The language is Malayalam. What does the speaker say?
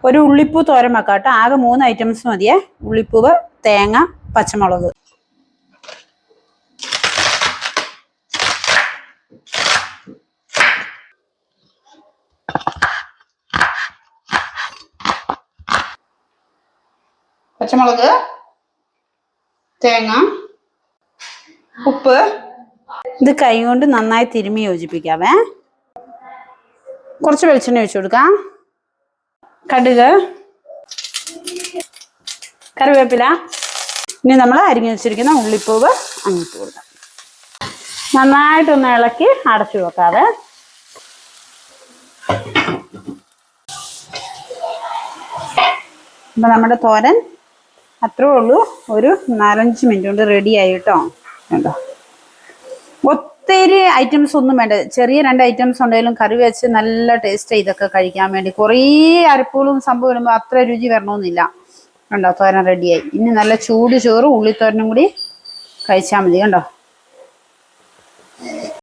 ഒരു ഉള്ളിപ്പൂ തോരൻ വെക്കാം കേട്ടോ. ആകെ 3 ഐറ്റംസ് മതിയേ. ഉള്ളിപ്പൂവ്, തേങ്ങ, പച്ചമുളക്. പച്ചമുളക്, തേങ്ങ, ഉപ്പ്. ഇത് കൈ കൊണ്ട് നന്നായി തിരുമ്മി യോജിപ്പിക്കാവേ. കുറച്ച് വെളിച്ചെണ്ണ ഒഴിച്ചു കൊടുക്കാം. കടുക്, കറിവേപ്പില. ഇനി നമ്മൾ അരിഞ്ഞു വെച്ചിരിക്കുന്ന ഉള്ളിപ്പൂവ് അങ്ങോട്ട് കൊടുക്കാം. നന്നായിട്ടൊന്ന് ഇളക്കി അടച്ചു വെക്കാവേ. അപ്പം നമ്മുടെ തോരൻ അത്രേ ഉള്ളൂ. ഒരു 4-5 മിനിറ്റ് കൊണ്ട് റെഡി ആയി കേട്ടോ. കണ്ടോ, ഒത്തിരി ഐറ്റംസ് ഒന്നും വേണ്ട. ചെറിയ 2 ഐറ്റംസ് ഉണ്ടെങ്കിലും കറി വെച്ച് നല്ല ടേസ്റ്റ് ഇതൊക്കെ കഴിക്കാൻ വേണ്ടി. കുറേ അരപ്പുകളും സംഭവം ഇടുമ്പോൾ അത്ര രുചി വരണമെന്നില്ല. കണ്ടോ, തോരൻ റെഡിയായി. ഇനി നല്ല ചൂട് ചോറ് ഉള്ളിത്തോരനും കൂടി കഴിച്ചാൽ മതി. കണ്ടോ.